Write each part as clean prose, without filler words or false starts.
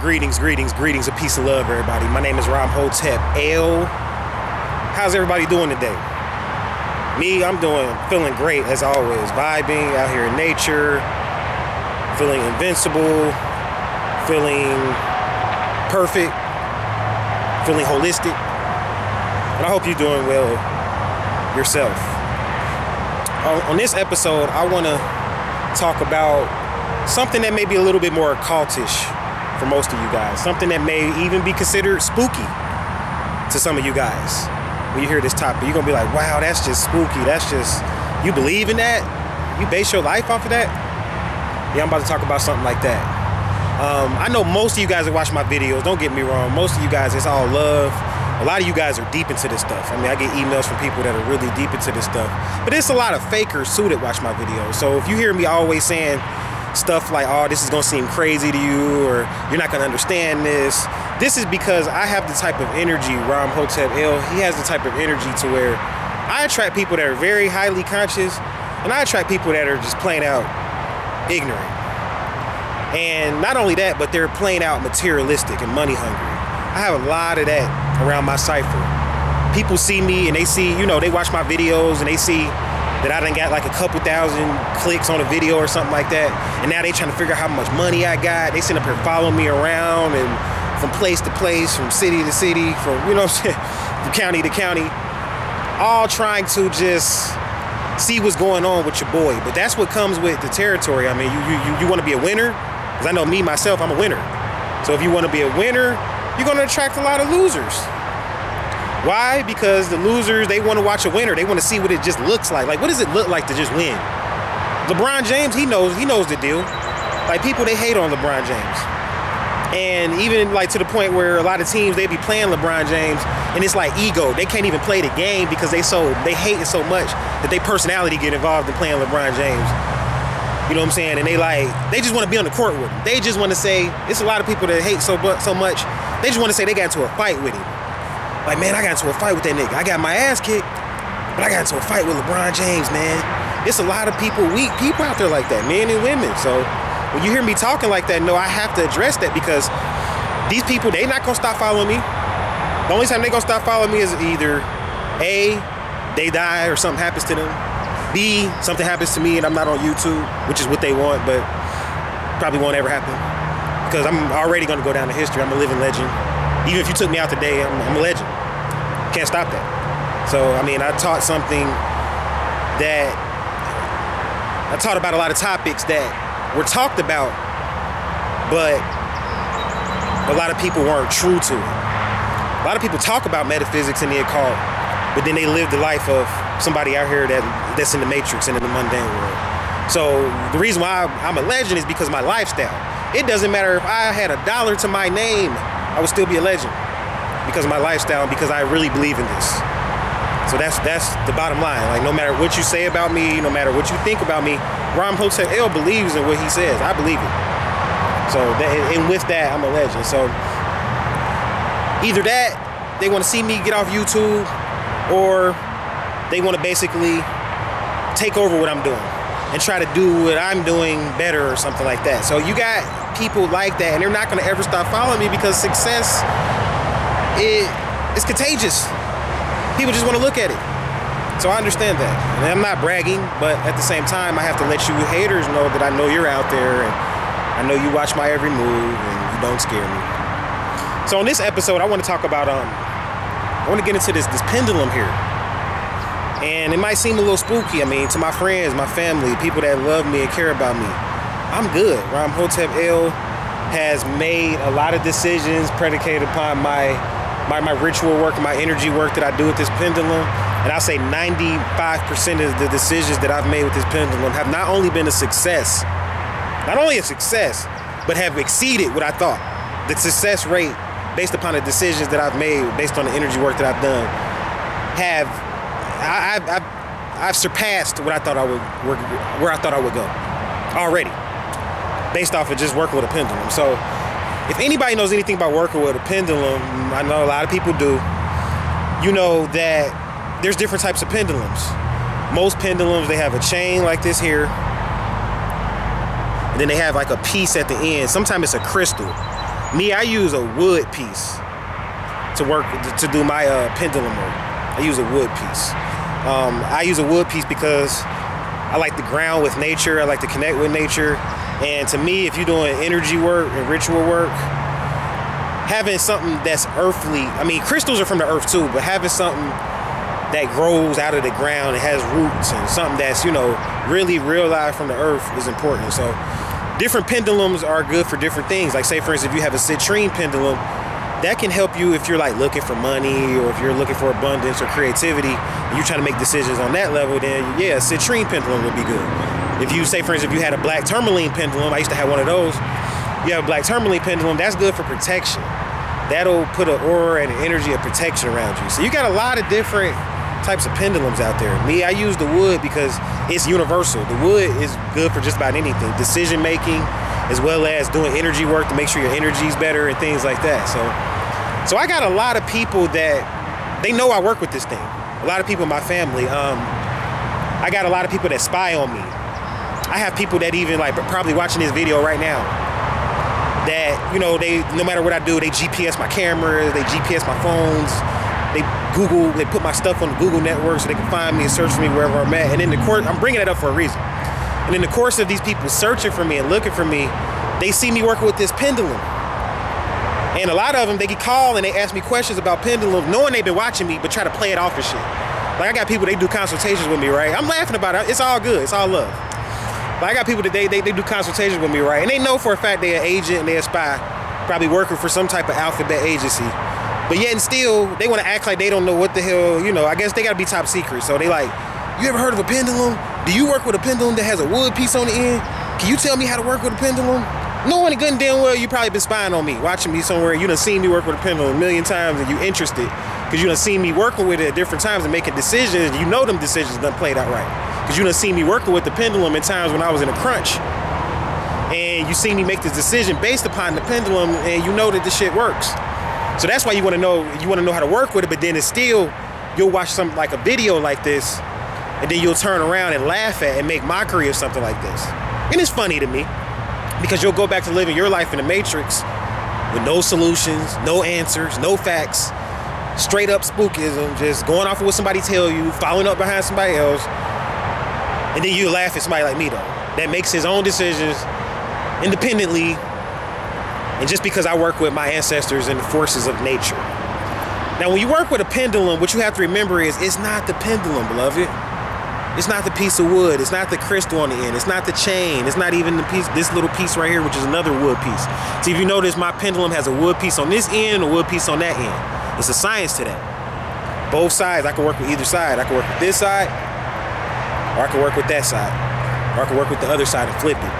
Greetings, greetings, greetings, a peace of love, everybody. My name is Ram Hotep L. How's everybody doing today? Me, I'm feeling great as always. Vibing out here in nature, feeling invincible, feeling perfect, feeling holistic. And I hope you're doing well yourself. On this episode, I want to talk about something that may be a little bit more occultish for most of you guys. Something that may even be considered spooky to some of you guys. When you hear this topic, you're going to be like, wow, that's just spooky. That's just, you believe in that? You base your life off of that? Yeah, I'm about to talk about something like that. I know most of you guys that watch my videos, don't get me wrong, most of you guys, it's all love. A lot of you guys are deep into this stuff. I mean, I get emails from people that are really deep into this stuff. But it's a lot of fakers too that watch my videos. So if you hear me always saying stuff like, oh, this is gonna seem crazy to you, or you're not gonna understand this, this is because I have the type of energy, Ram Hotep L, he has the type of energy to where I attract people that are very highly conscious, and I attract people that are just plain out ignorant. And not only that, but they're plain out materialistic and money hungry. I have a lot of that around my cipher. People see me and they see, you know, they watch my videos and they see that I done got like a couple thousand clicks on a video or something like that. And now they trying to figure out how much money I got. They sit up here following me around and from place to place, from city to city, from, you know what I'm saying, from county to county, all trying to just see what's going on with your boy. But that's what comes with the territory. I mean, you want to be a winner? Because I know me, myself, I'm a winner. So if you want to be a winner, you're going to attract a lot of losers. Why? Because the losers, they want to watch a winner. They want to see what it just looks like. Like, what does it look like to just win? LeBron James, he knows the deal. Like, people, they hate on LeBron James. And even like to the point where a lot of teams, they be playing LeBron James and it's like ego. They can't even play the game because they hate it so much that their personality get involved in playing LeBron James. You know what I'm saying? And they just want to be on the court with him. They just want to say, it's a lot of people that hate so much. They just want to say they got into a fight with him. Like, man, I got into a fight with that nigga. I got my ass kicked, but I got into a fight with LeBron James, man. It's a lot of people, weak people out there like that, men and women. So when you hear me talking like that, no, I have to address that because these people, they not gonna stop following me. The only time they gonna stop following me is either A, they die or something happens to them. B, something happens to me and I'm not on YouTube, which is what they want, but probably won't ever happen. Because I'm already gonna go down to history. I'm a living legend. Even if you took me out today, I'm a legend. Can't stop that. So, I mean, I taught about a lot of topics that were talked about, but a lot of people weren't true to it. A lot of people talk about metaphysics and the occult, but then they live the life of somebody out here that's in the matrix and in the mundane world. So the reason why I'm a legend is because of my lifestyle. It doesn't matter if I had $1 to my name, I would still be a legend because of my lifestyle and because I really believe in this. So that's the bottom line. Like, no matter what you say about me, no matter what you think about me, Ram Hotep L believes in what he says. I believe it. So, and with that, I'm a legend. So, either that, they want to see me get off YouTube, or they want to basically take over what I'm doing and try to do what I'm doing better or something like that. So, you got people like that, and they're not going to ever stop following me because success is contagious. People just want to look at it. So I understand that. And I'm not bragging, but at the same time, I have to let you haters know that I know you're out there and I know you watch my every move and you don't scare me. So on this episode, I want to talk about, I want to get into this pendulum here. And it might seem a little spooky. I mean, to my friends, my family, people that love me and care about me, I'm good. Ram Hotep L has made a lot of decisions predicated upon my ritual work, my energy work that I do with this pendulum. And I'll say 95% of the decisions that I've made with this pendulum have not only been a success, not only a success, but have exceeded what I thought. The success rate based upon the decisions that I've made, based on the energy work that I've done, I've surpassed what I thought I would, where I thought I would go already, based off of just working with a pendulum. So if anybody knows anything about working with a pendulum, I know a lot of people do, you know that there's different types of pendulums. Most pendulums, they have a chain like this here, and then they have like a piece at the end. Sometimes it's a crystal. Me, I use a wood piece to work, to do my pendulum work. I use a wood piece. I use a wood piece because I like to ground with nature. I like to connect with nature. And to me, if you're doing energy work and ritual work, having something that's earthly, I mean, crystals are from the earth too, but having something that grows out of the ground and has roots and something that's, you know, really real life from the earth is important. So different pendulums are good for different things. Like say, for instance, if you have a citrine pendulum, that can help you if you're like looking for money or if you're looking for abundance or creativity and you're trying to make decisions on that level, then yeah, a citrine pendulum would be good. If you say, for instance, if you had a black tourmaline pendulum, I used to have one of those, you have a black tourmaline pendulum, that's good for protection. That'll put an aura and an energy of protection around you. So you got a lot of different types of pendulums out there. Me, I use the wood because it's universal. The wood is good for just about anything. Decision making, as well as doing energy work to make sure your energy is better and things like that. So I got a lot of people that, they know I work with this thing. A lot of people in my family. I got a lot of people that spy on me. I have people that even like probably watching this video right now that, you know, they, no matter what I do, they GPS my cameras, they GPS my phones, they Google, they put my stuff on the Google network so they can find me and search for me wherever I'm at. And in the course, I'm bringing it up for a reason. And in the course of these people searching for me and looking for me, they see me working with this pendulum. And a lot of them, they get called and they ask me questions about pendulum, knowing they've been watching me, but try to play it off and shit. Like I got people, they do consultations with me, right? I'm laughing about it. It's all good. It's all love. But I got people that they do consultations with me, right? And they know for a fact they're an agent and they're a spy, probably working for some type of alphabet agency. But yet and still, they want to act like they don't know what the hell, you know, I guess they got to be top secret. So they like, you ever heard of a pendulum? Do you work with a pendulum that has a wood piece on the end? Can you tell me how to work with a pendulum? Knowing good and damn well you probably been spying on me, watching me somewhere. You done seen me work with a pendulum a million times and you interested because you done seen me working with it at different times and making decisions. You know them decisions done played out right. Because you done seen me working with the pendulum in times when I was in a crunch. And you seen me make this decision based upon the pendulum and you know that this shit works. So that's why you want to know how to work with it, but then it's still, you'll watch something like a video like this and then you'll turn around and laugh at and make mockery of something like this. And it's funny to me because you'll go back to living your life in the Matrix with no solutions, no answers, no facts, straight up spookism, just going off of what somebody tell you, following up behind somebody else, and then you laugh at somebody like me though, that makes his own decisions independently, and just because I work with my ancestors and the forces of nature. Now when you work with a pendulum, what you have to remember is it's not the pendulum, beloved. It's not the piece of wood. It's not the crystal on the end. It's not the chain. It's not even the piece, this little piece right here, which is another wood piece. See, if you notice, my pendulum has a wood piece on this end, a wood piece on that end. It's a science to that. Both sides, I can work with either side. I can work with this side, or I can work with that side, or I can work with the other side and flip it.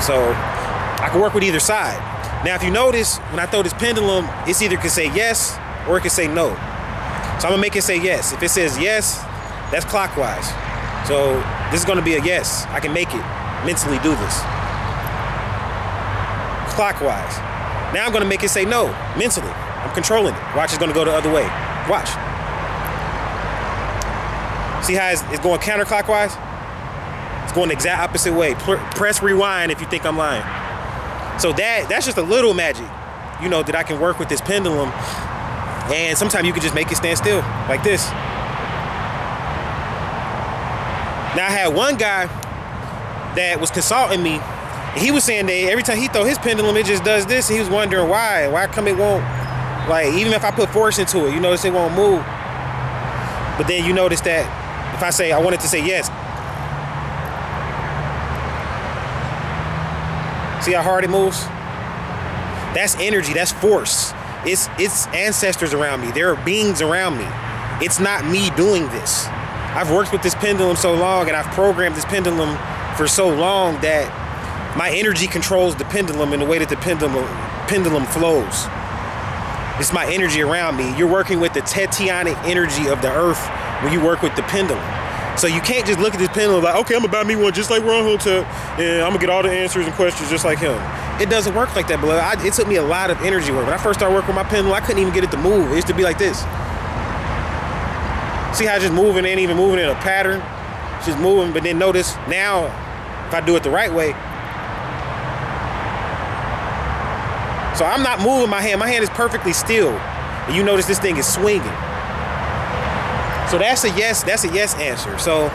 So I can work with either side. Now, if you notice, when I throw this pendulum, it's either can say yes or it can say no. So I'm gonna make it say yes. If it says yes, that's clockwise. So this is gonna be a yes. I can make it mentally do this. Clockwise. Now I'm gonna make it say no, mentally. I'm controlling it. Watch, it's gonna go the other way. Watch. See how it's going counterclockwise? It's going the exact opposite way. Press rewind if you think I'm lying. So that's just a little magic, you know, that I can work with this pendulum. And sometimes you can just make it stand still, like this. Now I had one guy that was consulting me, and he was saying that every time he throw his pendulum, it just does this. And he was wondering why come it won't, like even if I put force into it, you notice it won't move. But then you notice that if I say, I wanted to say yes. See how hard it moves? That's energy, that's force. It's ancestors around me. There are beings around me. It's not me doing this. I've worked with this pendulum so long and I've programmed this pendulum for so long that my energy controls the pendulum in the way that the pendulum flows. It's my energy around me. You're working with the tetionic energy of the earth when you work with the pendulum. So you can't just look at this pendulum like, okay, I'm gonna buy me one just like Ron Hotep and I'm gonna get all the answers and questions just like him. It doesn't work like that, beloved. It took me a lot of energy work. When I first started working with my pendulum, I couldn't even get it to move. It used to be like this. See how it's just moving, ain't even moving in a pattern? It's just moving, but then notice now, if I do it the right way, So I'm not moving my hand. My hand is perfectly still. And you notice this thing is swinging. So that's a yes answer. So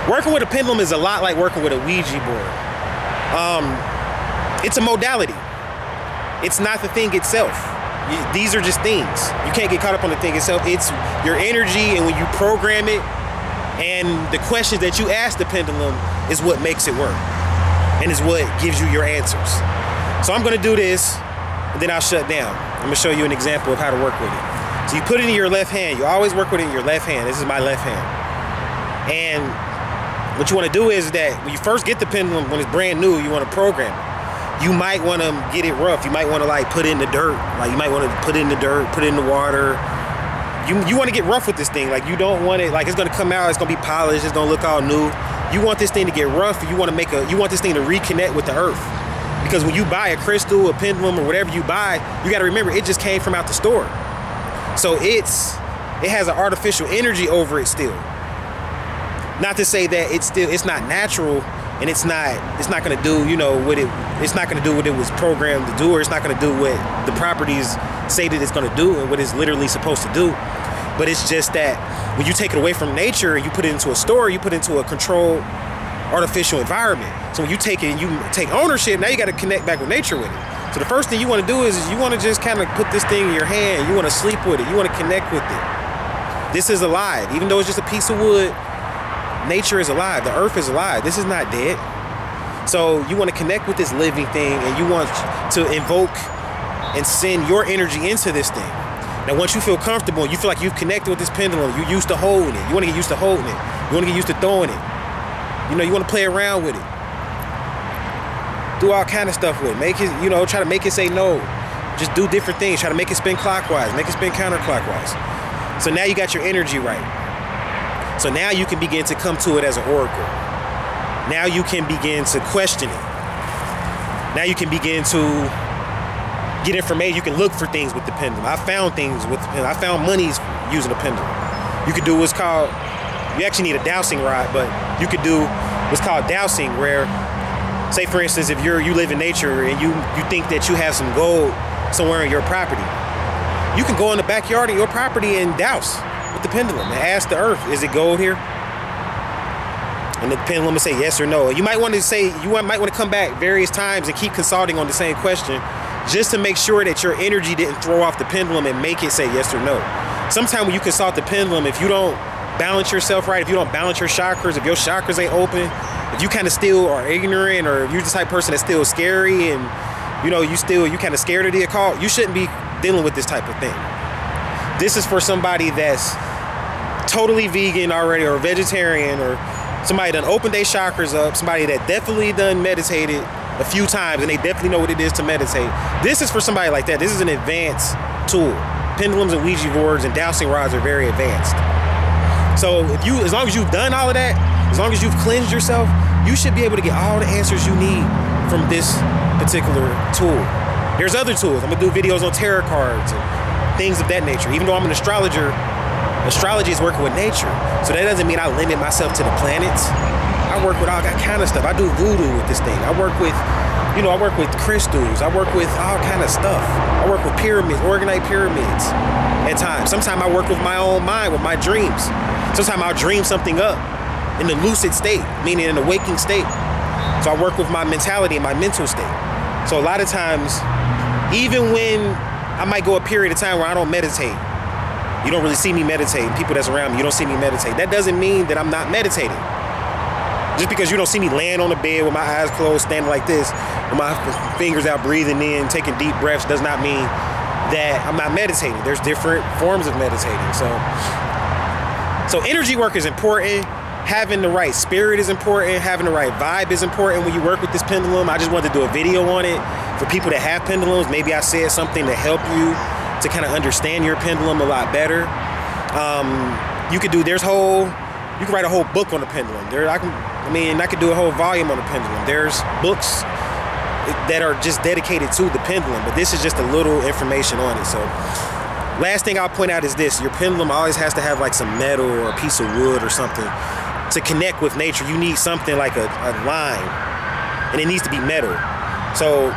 working with a pendulum is a lot like working with a Ouija board. It's a modality. It's not the thing itself. These are just things. You can't get caught up on the thing itself. It's your energy, and when you program it, and the questions that you ask the pendulum is what makes it work, and is what gives you your answers. So I'm gonna do this, and then I'll shut down. I'm gonna show you an example of how to work with it. So you put it in your left hand. You always work with it in your left hand. This is my left hand. And what you wanna do is that when you first get the pendulum, when it's brand new, you wanna program it. You might wanna get it rough. You might wanna like put it in the dirt. Like you might wanna put it in the dirt, put it in the water. You wanna get rough with this thing. Like you don't want it, like it's gonna come out, it's gonna be polished, it's gonna look all new. You want this thing to get rough. You want this thing to reconnect with the earth. Because when you buy a crystal, a pendulum, or whatever you buy, you gotta remember it just came from out the store. So it has an artificial energy over it still. Not to say that it's not natural, and it's not gonna do, you know, it's not gonna do what it was programmed to do, or it's not gonna do what the properties say that it's gonna do and what it's literally supposed to do. But it's just that when you take it away from nature and you put it into a store, you put it into a controlled artificial environment. So when you take it and you take ownership, now you gotta connect back with nature with it. So the first thing you wanna do is you wanna just kind of put this thing in your hand, you wanna sleep with it, you wanna connect with it. This is alive. Even though it's just a piece of wood, nature is alive, the earth is alive. This is not dead. So you want to connect with this living thing, and you want to invoke and send your energy into this thing. Now once you feel comfortable, you feel like you've connected with this pendulum, you're used to holding it. You want to get used to holding it. You want to get used to throwing it. You know, you want to play around with it. Do all kind of stuff with it. Make it, you know, try to make it say no. Just do different things. Try to make it spin clockwise, make it spin counterclockwise. So now you got your energy right. So now you can begin to come to it as an oracle. Now you can begin to question it. Now you can begin to get information. You can look for things with the pendulum. I found things with the pendulum. I found monies using the pendulum. You could do what's called, you actually need a dowsing rod, but you could do what's called dowsing, where, say for instance, if you live in nature and you think that you have some gold somewhere in your property, you can go in the backyard of your property and douse with the pendulum and ask the earth, is it gold here? And the pendulum will say yes or no. You might want to say, might want to come back various times and keep consulting on the same question, just to make sure that your energy didn't throw off the pendulum and make it say yes or no. Sometimes when you consult the pendulum, if you don't balance yourself right, if you don't balance your chakras, if your chakras ain't open, if you kind of still are ignorant, or if you're the type of person that's still scary and you know you kind of scared of the occult, you shouldn't be dealing with this type of thing. This is for somebody that's totally vegan already, or vegetarian, or somebody done opened their chakras up, somebody that definitely done meditated a few times and they definitely know what it is to meditate. This is for somebody like that. This is an advanced tool. Pendulums and Ouija boards and dowsing rods are very advanced. So as long as you've done all of that, as long as you've cleansed yourself, you should be able to get all the answers you need from this particular tool. There's other tools. I'm gonna do videos on tarot cards and things of that nature. Even though I'm an astrologer, astrology is working with nature. So that doesn't mean I limit myself to the planets. I work with all that kind of stuff. I do voodoo with this thing. I work with, you know, I work with crystals. I work with all kind of stuff. I work with pyramids, organized pyramids at times. Sometimes I work with my own mind, with my dreams. Sometimes I'll dream something up in the lucid state, meaning in the waking state. So I work with my mentality and my mental state. So a lot of times, even when I might go a period of time where I don't meditate, you don't really see me meditating, people that's around me, you don't see me meditate. That doesn't mean that I'm not meditating. Just because you don't see me laying on the bed with my eyes closed, standing like this, with my fingers out, breathing in, taking deep breaths, does not mean that I'm not meditating. There's different forms of meditating. So energy work is important. Having the right spirit is important. Having the right vibe is important when you work with this pendulum. I just wanted to do a video on it for people that have pendulums. Maybe I said something to help you to kind of understand your pendulum a lot better. You could write a whole book on the pendulum. I could do a whole volume on the pendulum. There's books that are just dedicated to the pendulum, but this is just a little information on it. So last thing I'll point out is this: your pendulum always has to have like some metal or a piece of wood or something to connect with nature. You need something like a line, and it needs to be metal. So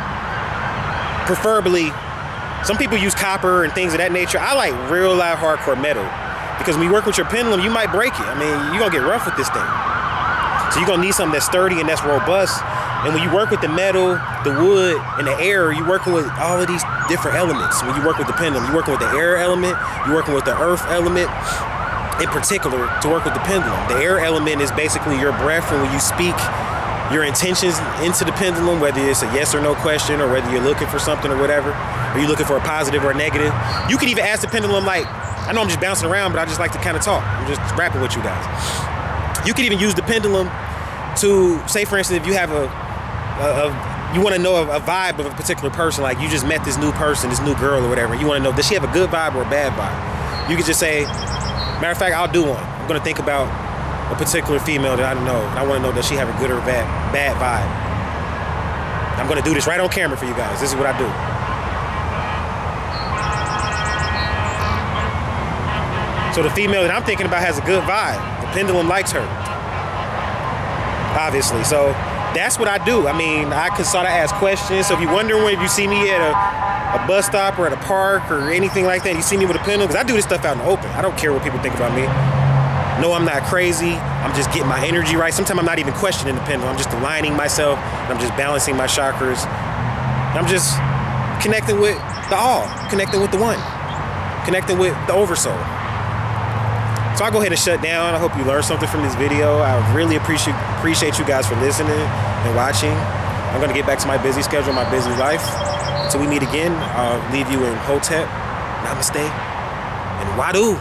preferably, some people use copper and things of that nature. I like real live hardcore metal, because when you work with your pendulum, you might break it. I mean, you're gonna get rough with this thing. So you're gonna need something that's sturdy and that's robust. And when you work with the metal, the wood, and the air, you're working with all of these different elements. When you work with the pendulum, you're working with the air element, you're working with the earth element, in particular, to work with the pendulum. The air element is basically your breath, and when you speak your intentions into the pendulum, whether it's a yes or no question, or whether you're looking for something or whatever, or you're looking for a positive or a negative. You could even ask the pendulum, like, I know I'm just bouncing around, but I just like to kind of talk. I'm just rapping with you guys. You could even use the pendulum to, say for instance, if you have you want to know a vibe of a particular person, like you just met this new person, this new girl or whatever, you want to know, does she have a good vibe or a bad vibe? You could just say, matter of fact, I'll do one. I'm going to think about a particular female that I know, and I want to know, does she have a good or bad vibe? I'm going to do this right on camera for you guys. This is what I do. So the female that I'm thinking about has a good vibe. The pendulum likes her, obviously. So that's what I do. I mean, I could sort of ask questions. So if you're wondering if you see me at a bus stop or at a park or anything like that, you see me with a pendulum, because I do this stuff out in the open. I don't care what people think about me. No, I'm not crazy. I'm just getting my energy right. Sometimes I'm not even questioning the pendulum. I'm just aligning myself, and I'm just balancing my chakras. I'm just connecting with the all, connecting with the one, connecting with the oversoul. So I'll go ahead and shut down. I hope you learned something from this video. I really appreciate you guys for listening and watching. I'm going to get back to my busy schedule, my busy life. Until we meet again, I'll leave you in Hotep, Namaste, and Wadu.